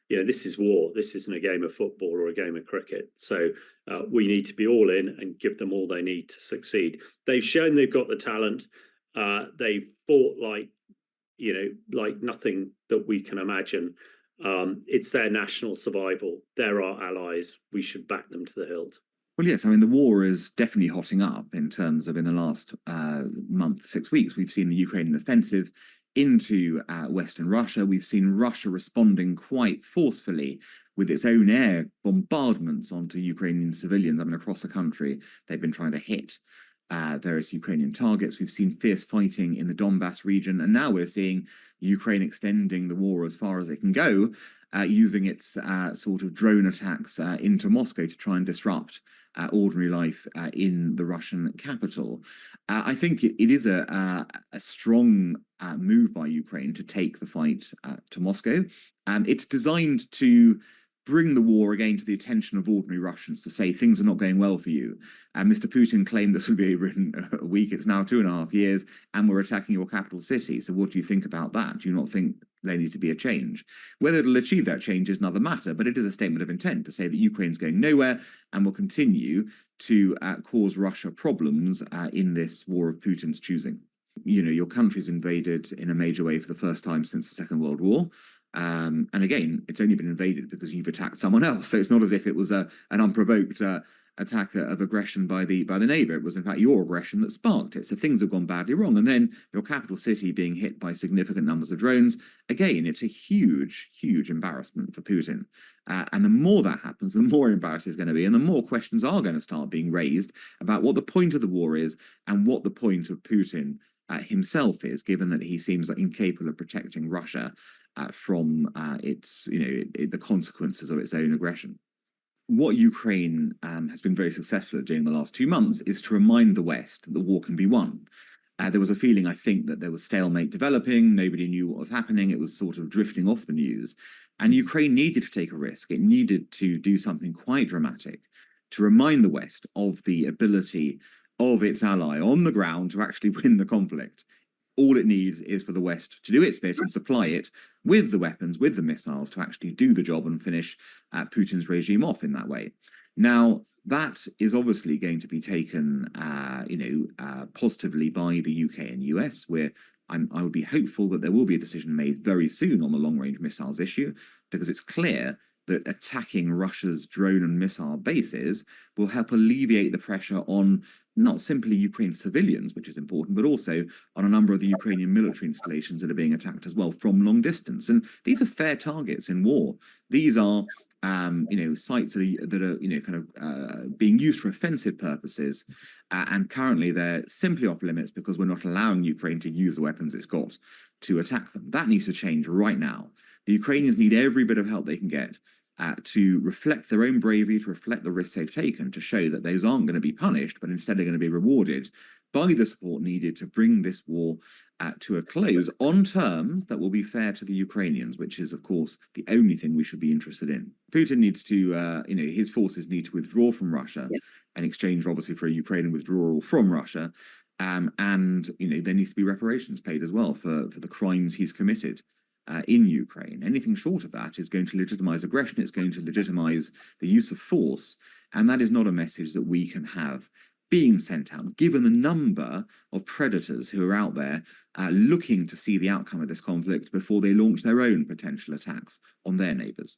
this is war. This isn't a game of football or a game of cricket. So we need to be all in and give them all they need to succeed. They've shown they've got the talent. They've fought like nothing that we can imagine. It's their national survival. They're our allies. We should back them to the hilt. Well, yes, I mean, the war is definitely hotting up in terms of in the last month, 6 weeks, we've seen the Ukrainian offensive into Western Russia. We've seen Russia responding quite forcefully with its own air bombardments onto Ukrainian civilians. I mean, across the country, they've been trying to hit various Ukrainian targets. We've seen fierce fighting in the Donbass region, and now we're seeing Ukraine extending the war as far as it can go, using its sort of drone attacks into Moscow to try and disrupt ordinary life in the Russian capital. I think it is a strong move by Ukraine to take the fight to Moscow. It's designed to bring the war again to the attention of ordinary Russians, to say things are not going well for you. And Mr. Putin claimed this would be written a week. It's now 2.5 years, and we're attacking your capital city. So what do you think about that? Do you not think there needs to be a change? Whether it'll achieve that change is another matter, but it is a statement of intent to say that Ukraine's going nowhere and will continue to cause Russia problems in this war of Putin's choosing. Your country's invaded in a major way for the first time since the Second World War. And again, it's only been invaded because you've attacked someone else. So it's not as if it was an unprovoked attack of aggression by the neighbour. It was in fact your aggression that sparked it. So things have gone badly wrong. And then your capital city being hit by significant numbers of drones. Again, it's a huge, huge embarrassment for Putin. And the more that happens, the more embarrassed it's going to be, and the more questions are going to start being raised about what the point of the war is and what the point of Putin himself is, given that he seems like incapable of protecting Russia from the consequences of its own aggression. What Ukraine has been very successful at doing the last 2 months is to remind the West that the war can be won. There was a feeling, I think, that there was stalemate developing. Nobody knew what was happening. It was sort of drifting off the news. And Ukraine needed to take a risk. It needed to do something quite dramatic to remind the West of the ability of its ally on the ground to actually win the conflict. All it needs is for the West to do its bit and supply it with the weapons, with the missiles to actually do the job and finish Putin's regime off in that way. Now, that is obviously going to be taken, positively by the UK and US, where I would be hopeful that there will be a decision made very soon on the long-range missiles issue, because it's clear that attacking Russia's drone and missile bases will help alleviate the pressure on not simply Ukraine's civilians, which is important, but also on a number of the Ukrainian military installations that are being attacked as well from long distance. And these are fair targets in war. These are sites that are being used for offensive purposes, and currently they're simply off limits because we're not allowing Ukraine to use the weapons it's got to attack them. That needs to change right now. The Ukrainians need every bit of help they can get to reflect their own bravery, to reflect the risks they've taken, to show that those aren't going to be punished, but instead are going to be rewarded by the support needed to bring this war to a close on terms that will be fair to the Ukrainians, which is, of course, the only thing we should be interested in. Putin needs to, his forces need to withdraw from Russia in exchange, obviously, for a Ukrainian withdrawal from Russia. And, there needs to be reparations paid as well for the crimes he's committed in Ukraine. Anything short of that is going to legitimize aggression. It's going to legitimize the use of force. And that is not a message that we can have being sent out, given the number of predators who are out there looking to see the outcome of this conflict before they launch their own potential attacks on their neighbors.